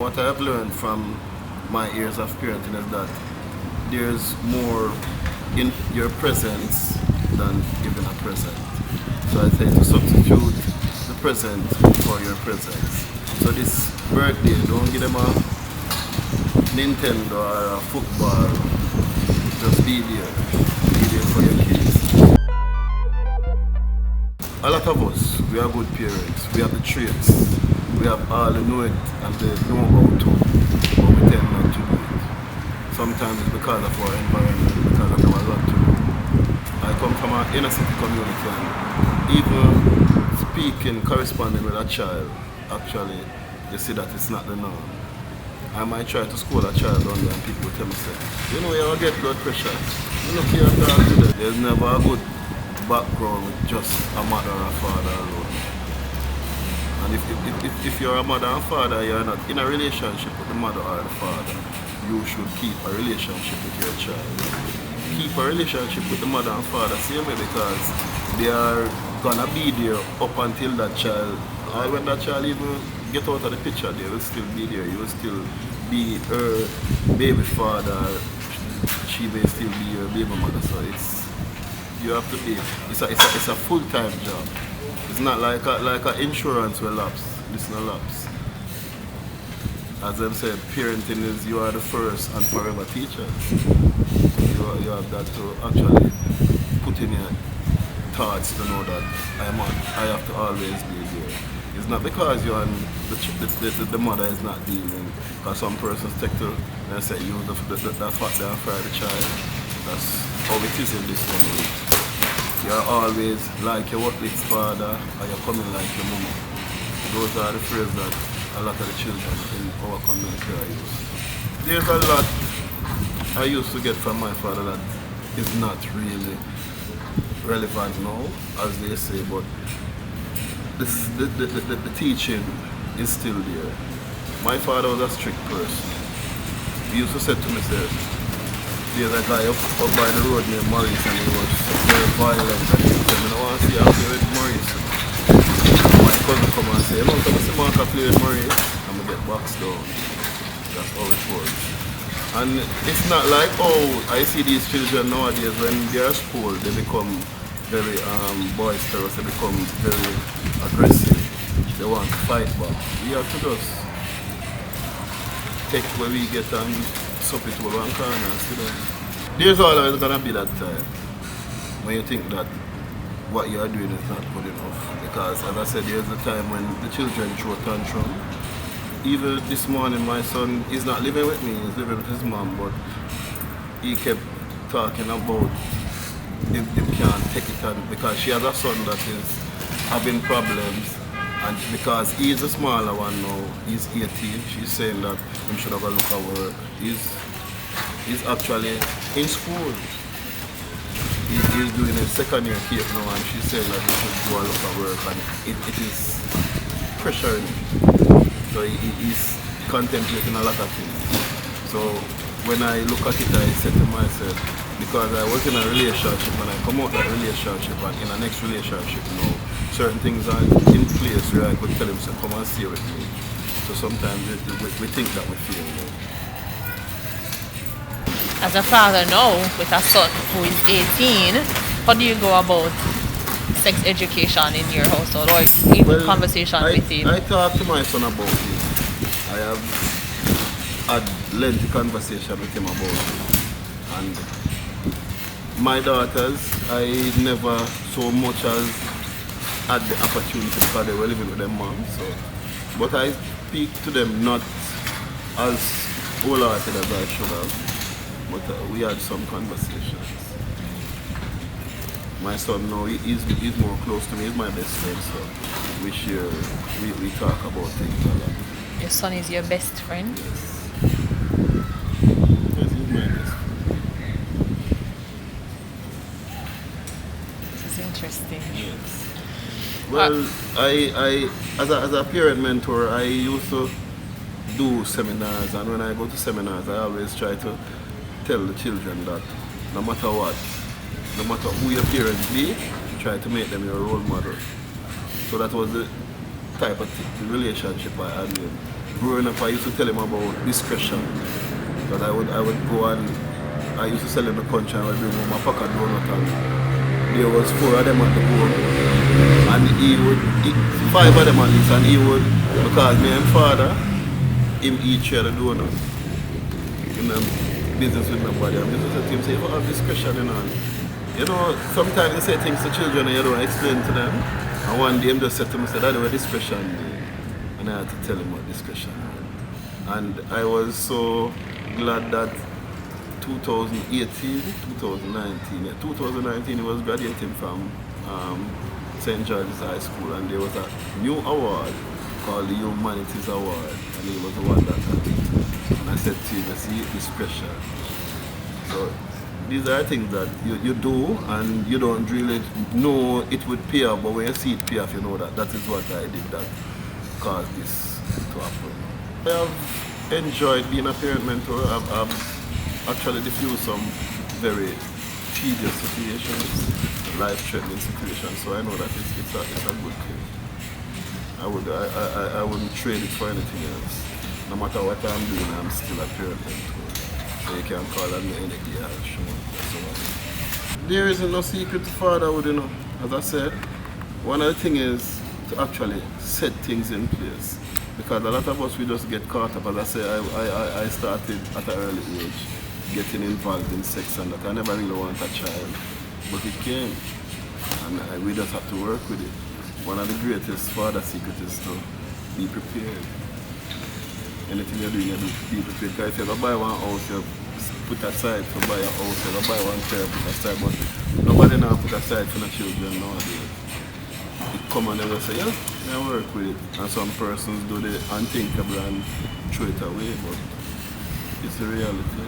What I have learned from my years of parenting is that there's more in your presence than even a present. So I say to substitute the present for your presence. So this birthday, don't give them a Nintendo or a football. Just be there. Be there for your kids. A lot of us, we are good parents. We have the traits. We have all the know it and the know-how too, but we tend not to do it. Sometimes it's because of our environment, because of our lot to do. I come from an inner city community and even speaking, corresponding with a child, actually, you see that it's not the norm. I might try to school a child on there and people will tell me, say, you know, you'll get blood pressure. You look here and talk to them. There's never a good background with just a mother or a father alone. And if you're a mother and father, you're not in a relationship with the mother or the father, you should keep a relationship with your child. Keep a relationship with the mother and father, same way, because they are gonna be there up until that child, or when that child even get out of the picture, they will still be there. You will still be her baby father, she may still be your baby mother. So you have to be, it's a full-time job. It's not like a insurance will lapse. It's not lapse. As them said, parenting is you are the first and forever teachers. You have that to actually put in your thoughts to know that I have to always be there. It's not because you're on the mother is not dealing. Because some persons take to and say use the fact that for the child. That's how it is in this community. You're always like your workplace father or you're coming like your mama. Those are the phrases that a lot of the children in our community are used. There's a lot I used to get from my father that is not really relevant now, as they say, but the teaching is still there. My father was a strict person. He used to say to me, there's a guy up by the road named Maurice and he was very violent and he said, I don't want to see you play with Maurice. And my cousin come and say, come and see Mark play with Maurice and we get boxed down. That's how it works. And it's not like, I see these children nowadays when they're at school, they become very boisterous, they become very aggressive. They want to fight back. We have to just take where we get and sup it over one corner and sit down. There's always gonna be that time when you think that what you are doing is not good enough. Because as I said, there's a time when the children throw tantrum. Even this morning my son is not living with me, he's living with his mom, but he kept talking about him can't take it on because she has a son that is having problems. And because he is a smaller one now, he's 18, she's saying that he should have a look at work. He's actually in school. He's doing his second year here now and she's saying that he should go and look at work and it is pressuring him. So he's contemplating a lot of things. So when I look at it, I said to myself, because I was in a relationship and I come out of that relationship and in the next relationship now, certain things are in place where I could tell him to come and stay with me. So sometimes we think that we feel. As a father now with a son who is 18, how do you go about sex education in your household or even conversation with him? I talk to my son about it. I have had lengthy conversation with him about it. And my daughters, I never so much as had the opportunity because they were living with their mom. So, but I speak to them not as wholehearted as I should have. But we had some conversations. My son now, he's more close to me, he's my best friend, so we share, we talk about things a lot. Your son is your best friend? Yes. Yes, he's my best friend. This is interesting. Yes. Well, I as a parent mentor, I used to do seminars, and when I go to seminars, I always try to tell the children that no matter what, no matter who your parents be, try to make them your role model. So that was the type of relationship I had with him. growing up, I used to tell him about discretion. But I would go and I used to sell in the country and I would bring home a pack of donut and there was 4 of them at the board. And he would eat 5 of them at least and he would, because me and father, him eat share the donut. In the business with nobody. And business at him say, you have discretion, you know. You know, sometimes you say things to children and you don't explain to them. And one day him just said to me, Daddy, what discretion? And I had to tell him what discretion. And I was so glad that 2019, he was graduating from St. George's High School and there was a new award called the Humanities Award and he was the one that got it. And I said to him, I see discretion. So these are things that you do and you don't really know it would pay off, but when you see it pay off, you know that is what I did that caused this to happen. I have enjoyed being a parent mentor. I've actually diffused some very tedious situations, life-threatening situations, so I know that it's a good thing. I wouldn't trade it for anything else. No matter what I'm doing, I'm still a parent mentor. So you can call on me any day, I'll show you. There isn't no secret to fatherhood, you know. As I said, one of the things is to actually set things in place. Because a lot of us, we just get caught up. As I say, I started at an early age getting involved in sex and that. I never really wanted a child, but it came. And we just have to work with it. One of the greatest father secrets is to be prepared. Anything you're doing, you be prepared. Because if you go buy one house, you put aside for buy a house. You go buy one car, put aside. But nobody now put aside for the children nowadays. It come and they will say, yeah, I work with it. And some persons do the unthinkable and throw it away, but it's a reality.